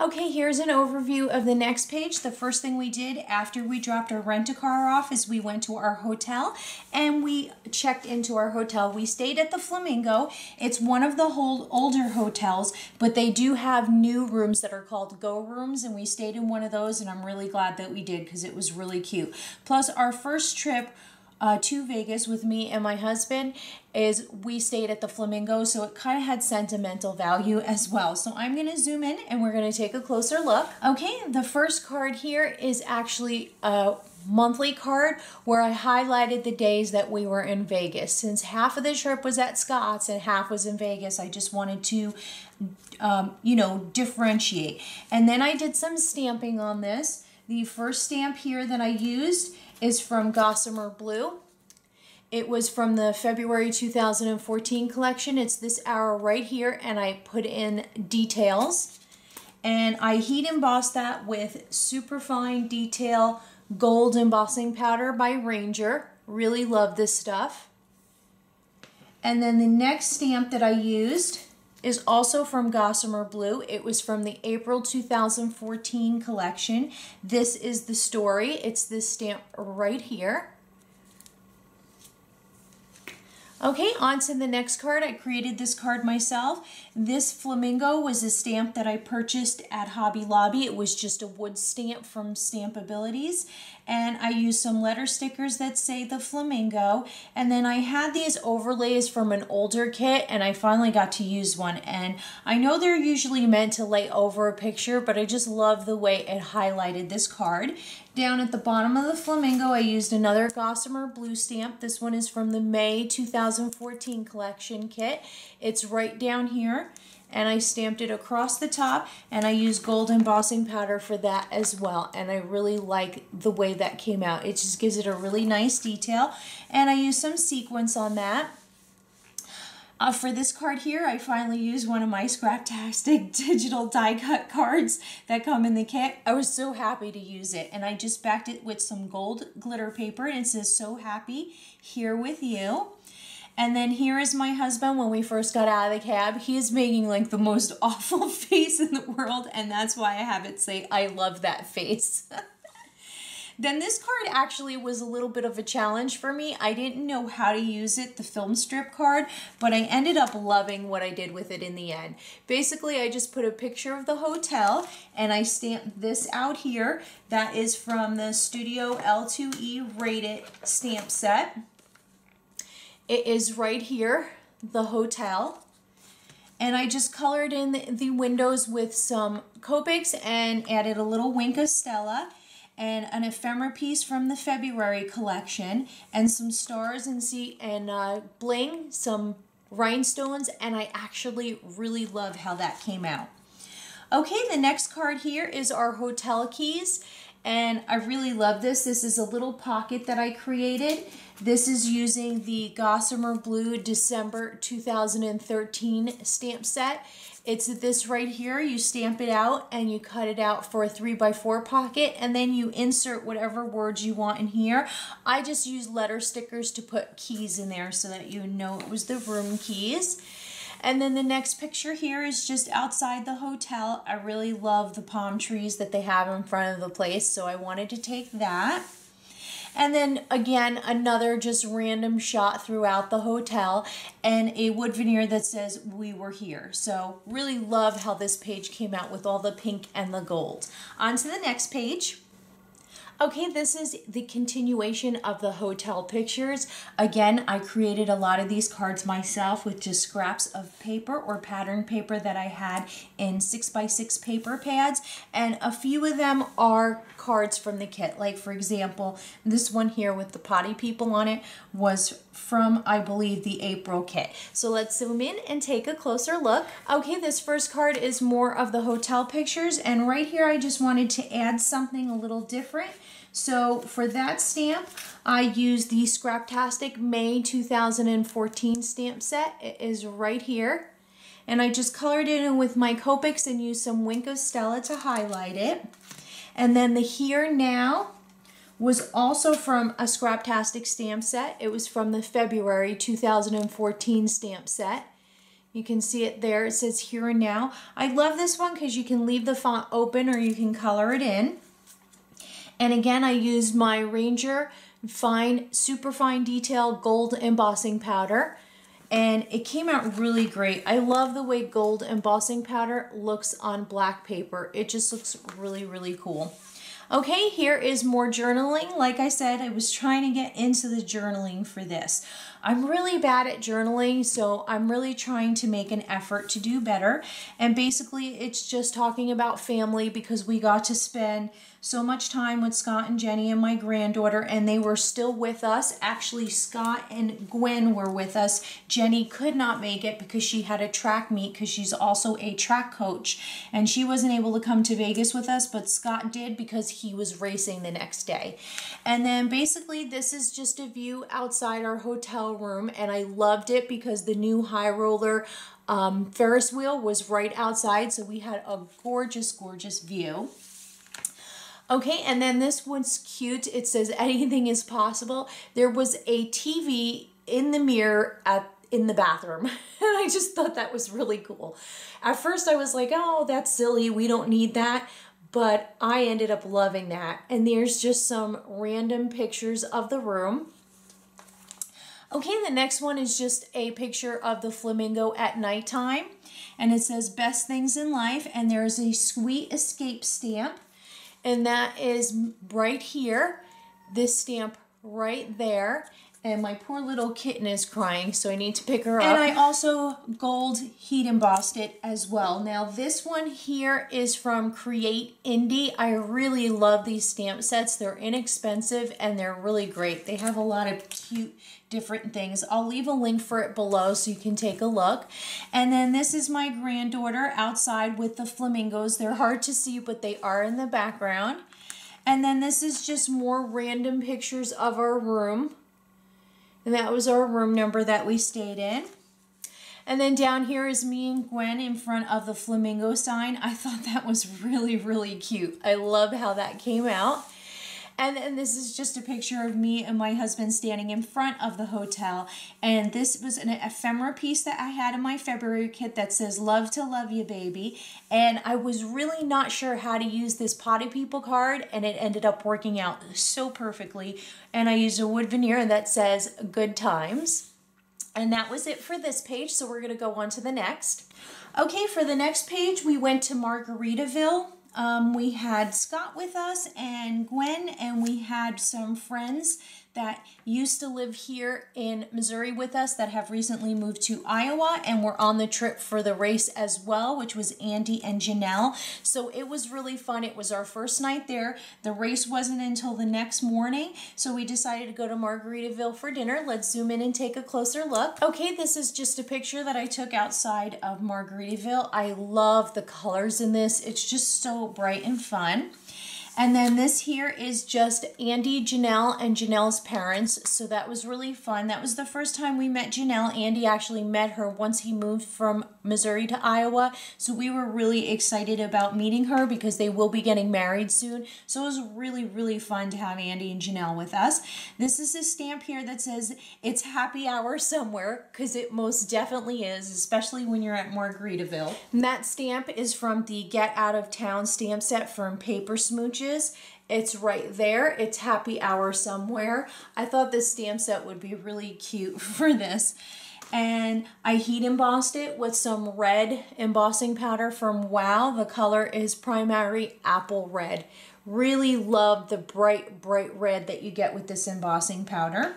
Okay, here's an overview of the next page. The first thing we did after we dropped our rent-a-car off is we went to our hotel and we checked into our hotel. We stayed at the Flamingo. It's one of the older hotels, but they do have new rooms that are called Go Rooms, and we stayed in one of those, and I'm really glad that we did because it was really cute. Plus, our first trip to Vegas with me and my husband is we stayed at the Flamingo, so it kind of had sentimental value as well. So I'm going to zoom in and we're going to take a closer look. Okay, the first card here is actually a monthly card where I highlighted the days that we were in Vegas. Since half of the trip was at Scott's and half was in Vegas, I just wanted to differentiate. And then I did some stamping on this. The first stamp here that I used is from Gossamer Blue. It was from the February 2014 collection. It's this arrow right here, and I put in details. And I heat embossed that with Superfine Detail Gold Embossing Powder by Ranger. Really love this stuff. And then the next stamp that I used is also from Gossamer Blue. It was from the April 2014 collection. This is the story. It's this stamp right here. Okay, on to the next card. I created this card myself. This flamingo was a stamp that I purchased at Hobby Lobby. It was just a wood stamp from Stampabilities. And I used some letter stickers that say the flamingo. And then I had these overlays from an older kit, and I finally got to use one. And I know they're usually meant to lay over a picture, but I just love the way it highlighted this card. Down at the bottom of the flamingo, I used another Gossamer Blue stamp. This one is from the May 2014 collection kit. It's right down here, and I stamped it across the top, and I used gold embossing powder for that as well. And I really like the way that came out. It just gives it a really nice detail, and I used some sequins on that. For this card here, I finally used one of my Scraptastic digital die cut cards that come in the kit. I was so happy to use it, and I just backed it with some gold glitter paper, and it says, "So happy here with you." And then here is my husband when we first got out of the cab. He is making like the most awful face in the world, and that's why I have it say, "I love that face." Then this card actually was a little bit of a challenge for me. I didn't know how to use it, the film strip card, but I ended up loving what I did with it in the end. Basically, I just put a picture of the hotel and I stamped this out here. That is from the Studio L2E Rated stamp set. It is right here, the hotel. And I just colored in the windows with some Copics and added a little wink of Stella, and an ephemera piece from the February collection, and some stars and bling, some rhinestones, and I actually really love how that came out. Okay, the next card here is our hotel keys, and I really love this. This is a little pocket that I created. This is using the Gossamer Blue December 2013 stamp set. It's this right here. You stamp it out and you cut it out for a 3x4 pocket, and then you insert whatever words you want in here. I just use letter stickers to put keys in there so that you know it was the room keys. And then the next picture here is just outside the hotel. I really love the palm trees that they have in front of the place, so I wanted to take that. And then again, another just random shot throughout the hotel and a wood veneer that says "We were here." So really love how this page came out with all the pink and the gold. On to the next page. Okay, this is the continuation of the hotel pictures. Again, I created a lot of these cards myself with just scraps of paper or pattern paper that I had in 6x6 paper pads, and a few of them are cards from the kit. Like for example, this one here with the potty people on it was from, I believe, the April kit. So let's zoom in and take a closer look. Okay, this first card is more of the hotel pictures, and right here I just wanted to add something a little different. So for that stamp, I used the Scraptastic May 2014 stamp set. It is right here. And I just colored it in with my Copics and used some Wink of Stella to highlight it. And then the Here Now was also from a Scraptastic stamp set. It was from the February 2014 stamp set. You can see it there. It says here and now. I love this one because you can leave the font open or you can color it in. And again, I used my Ranger Super Fine Detail Gold Embossing Powder. And it came out really great. I love the way gold embossing powder looks on black paper. It just looks really, really cool. Okay, here is more journaling. Like I said, I was trying to get into the journaling for this. I'm really bad at journaling, so I'm really trying to make an effort to do better. And basically, it's just talking about family because we got to spend so much time with Scott and Jenny and my granddaughter, and they were still with us. Actually, Scott and Gwen were with us. Jenny could not make it because she had a track meet because she's also a track coach, and she wasn't able to come to Vegas with us, but Scott did because he was racing the next day. And then basically, this is just a view outside our hotel room, and I loved it because the new high roller Ferris wheel was right outside, so we had a gorgeous, gorgeous view. Okay, and then this one's cute. It says anything is possible. There was a TV in the mirror in the bathroom, and I just thought that was really cool. At first I was like, oh, that's silly, we don't need that, but I ended up loving that. And there's just some random pictures of the room. Okay, the next one is just a picture of the flamingo at nighttime, and it says best things in life, and there's a sweet escape stamp. And that is right here, this stamp right there. And my poor little kitten is crying, so I need to pick her up. And I also gold heat embossed it as well. Now this one here is from Create Indie. I really love these stamp sets. They're inexpensive and they're really great. They have a lot of cute different things. I'll leave a link for it below so you can take a look. And then this is my granddaughter outside with the flamingos. They're hard to see, but they are in the background. And then this is just more random pictures of our room. And that was our room number that we stayed in. And then down here is me and Gwen in front of the flamingo sign. I thought that was really, really cute. I love how that came out. And then this is just a picture of me and my husband standing in front of the hotel. And this was an ephemera piece that I had in my February kit that says, love to love you, baby. And I was really not sure how to use this Potty People card, and it ended up working out so perfectly. And I used a wood veneer that says, good times. And that was it for this page, so we're going to go on to the next. Okay, for the next page, we went to Margaritaville. We had Scott with us and Gwen, and we had some friends that used to live here in Missouri with us that have recently moved to Iowa and were on the trip for the race as well, which was Andy and Janelle. So it was really fun. It was our first night there. The race wasn't until the next morning, so we decided to go to Margaritaville for dinner. Let's zoom in and take a closer look. Okay, this is just a picture that I took outside of Margaritaville. I love the colors in this. It's just so bright and fun. And then this here is just Andy, Janelle, and Janelle's parents. So that was really fun. That was the first time we met Janelle. Andy actually met her once he moved from Missouri to Iowa. So we were really excited about meeting her because they will be getting married soon. So it was really, really fun to have Andy and Janelle with us. This is a stamp here that says it's happy hour somewhere, because it most definitely is, especially when you're at Margaritaville. And that stamp is from the Get Out of Town stamp set from Paper Smooches. It's right there. It's happy hour somewhere. I thought this stamp set would be really cute for this. And I heat embossed it with some red embossing powder from Wow. The color is Primary Apple Red. Really love the bright, bright red that you get with this embossing powder.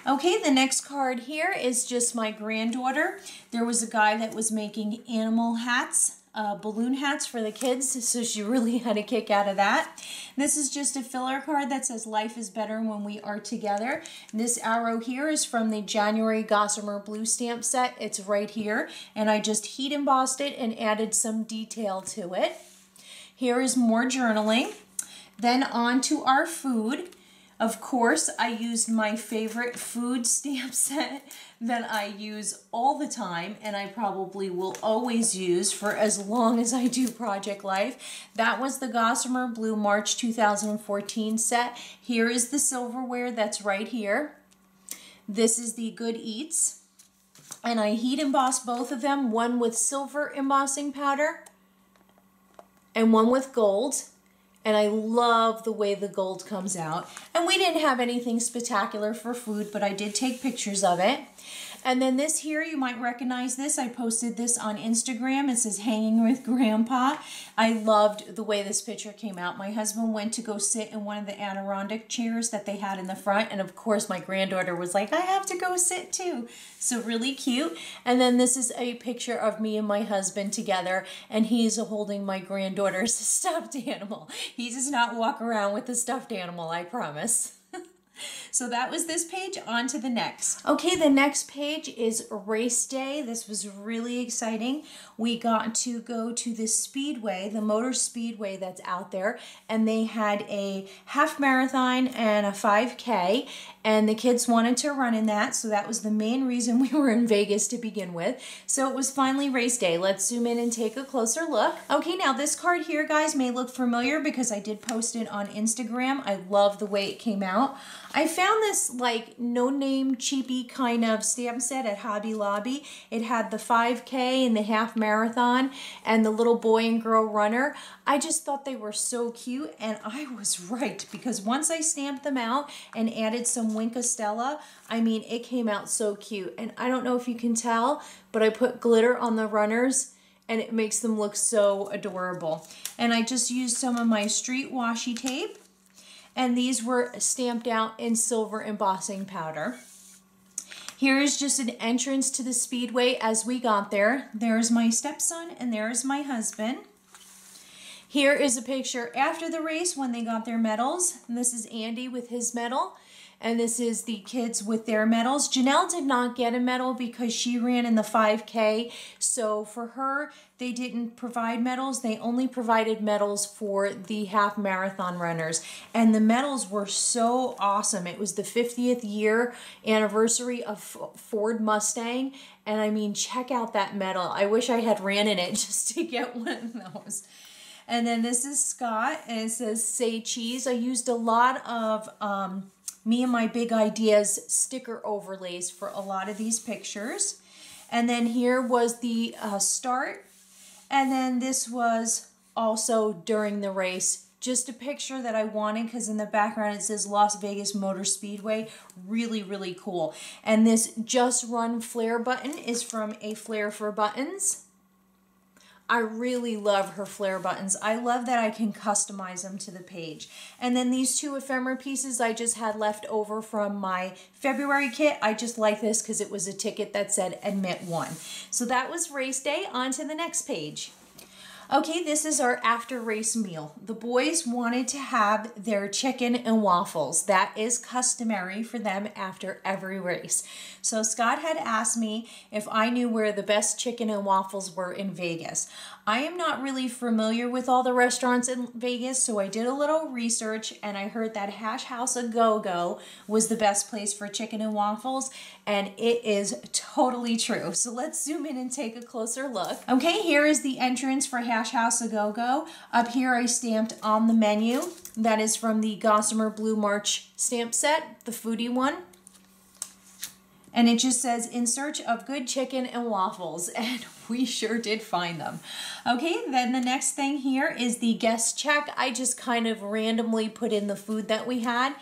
Okay, the next card here is just my granddaughter. There was a guy that was making animal hats. Balloon hats for the kids, so she really had a kick out of that. This is just a filler card that says life is better when we are together. This arrow here is from the January Gossamer Blue stamp set. It's right here, and I just heat embossed it and added some detail to it. Here is more journaling. Then on to our food. Of course, I used my favorite food stamp set that I use all the time, and I probably will always use for as long as I do Project Life. That was the Gossamer Blue March 2014 set. Here is the silverware that's right here. This is the Good Eats. And I heat embossed both of them, one with silver embossing powder and one with gold. And I love the way the gold comes out. And we didn't have anything spectacular for food, but I did take pictures of it. And then this here, you might recognize this. I posted this on Instagram. It says Hanging with Grandpa. I loved the way this picture came out. My husband went to go sit in one of the Adirondack chairs that they had in the front. And of course, my granddaughter was like, I have to go sit too. So really cute. And then this is a picture of me and my husband together. And he's holding my granddaughter's stuffed animal. He does not walk around with a stuffed animal, I promise. So that was this page. On to the next. Okay, the next page is race day. This was really exciting. We got to go to the speedway, the motor speedway that's out there, and they had a half marathon and a 5K, and the kids wanted to run in that, so that was the main reason we were in Vegas to begin with. So it was finally race day. Let's zoom in and take a closer look. Okay, now this card here, guys, may look familiar because I did post it on Instagram. I love the way it came out. I found this like no-name cheapy kind of stamp set at Hobby Lobby. It had the 5K and the half marathon and the little boy and girl runner. I just thought they were so cute, and I was right, because once I stamped them out and added some Wink of Stella, I mean, it came out so cute. And I don't know if you can tell, but I put glitter on the runners and it makes them look so adorable. And I just used some of my street washi tape, and these were stamped out in silver embossing powder. Here is just an entrance to the speedway as we got there. There's my stepson and there's my husband. Here is a picture after the race when they got their medals. And this is Andy with his medal. And this is the kids with their medals. Janelle did not get a medal because she ran in the 5K. So for her, they didn't provide medals. They only provided medals for the half marathon runners. And the medals were so awesome. It was the 50th year anniversary of Ford Mustang. And I mean, check out that medal. I wish I had ran in it just to get one of those. And then this is Scott, and it says Say Cheese. I used a lot of Me and My Big Ideas sticker overlays for a lot of these pictures. And then here was the start. And then this was also during the race. Just a picture that I wanted because in the background it says Las Vegas Motor Speedway. Really, really cool. And this Just Run flare button is from A Flare for Buttons. I really love her flare buttons. I love that I can customize them to the page. And then these two ephemera pieces I just had left over from my February kit. I just like this because it was a ticket that said admit one. So that was race day. On to the next page. Okay, this is our after race meal. The boys wanted to have their chicken and waffles. That is customary for them after every race. So Scott had asked me if I knew where the best chicken and waffles were in Vegas. I am not really familiar with all the restaurants in Vegas, so I did a little research and I heard that Hash House A Go-Go was the best place for chicken and waffles, and it is totally true. So let's zoom in and take a closer look. Okay, here is the entrance for Hash House A Go-Go. Up here I stamped on the menu. That is from the Gossamer Blue March stamp set, the foodie one. And it just says, in search of good chicken and waffles. And we sure did find them. Okay, then the next thing here is the guest check. I just kind of randomly put in the food that we had.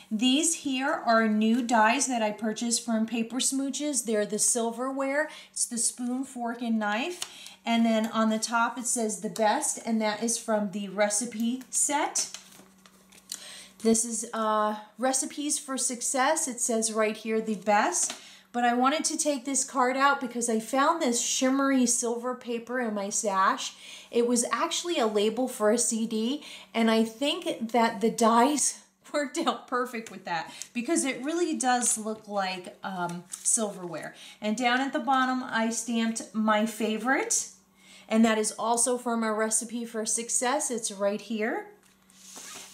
These here are new dies that I purchased from Paper Smooches. They're the silverware. It's the spoon, fork, and knife. And then on the top it says the best, and that is from the recipe set. This is recipes for success. It says right here, the best. But I wanted to take this card out because I found this shimmery silver paper in my stash. It was actually a label for a CD, and I think that the dies worked out perfect with that because it really does look like silverware. And down at the bottom, I stamped my favorite, and that is also from a recipe for success. It's right here.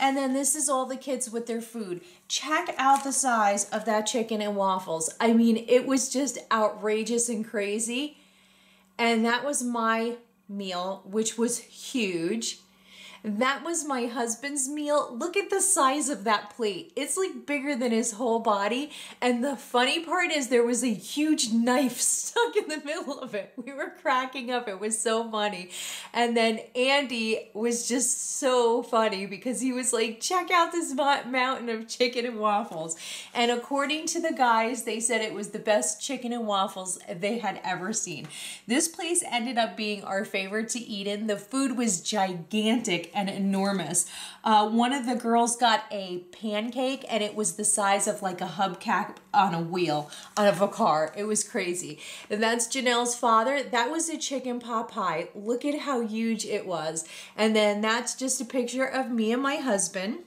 And then this is all the kids with their food. Check out the size of that chicken and waffles. I mean, it was just outrageous and crazy. And that was my meal, which was huge. That was my husband's meal. Look at the size of that plate. It's like bigger than his whole body. And the funny part is there was a huge knife stuck in the middle of it. We were cracking up. It was so funny. And then Andy was just so funny because he was like, check out this mountain of chicken and waffles. And according to the guys, they said it was the best chicken and waffles they had ever seen. This place ended up being our favorite to eat in. The food was gigantic and enormous. One of the girls got a pancake and it was the size of like a hubcap on a wheel of a car. It was crazy. And that's Janelle's father. That was a chicken pot pie. Look at how huge it was. And then that's just a picture of me and my husband.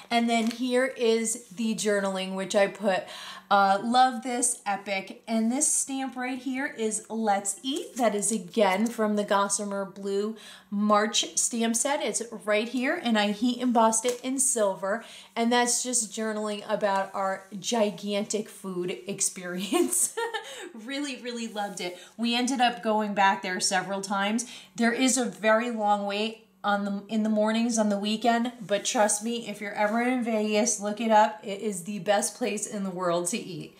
And then here is the journaling, which I put, love this, epic. And this stamp right here is Let's Eat. That is again from the Gossamer Blue March stamp set. It's right here, and I heat embossed it in silver. And that's just journaling about our gigantic food experience. Really, really loved it. We ended up going back there several times. There is a very long wait in the mornings on the weekend, but trust me, if you're ever in Vegas, look it up. It is the best place in the world to eat.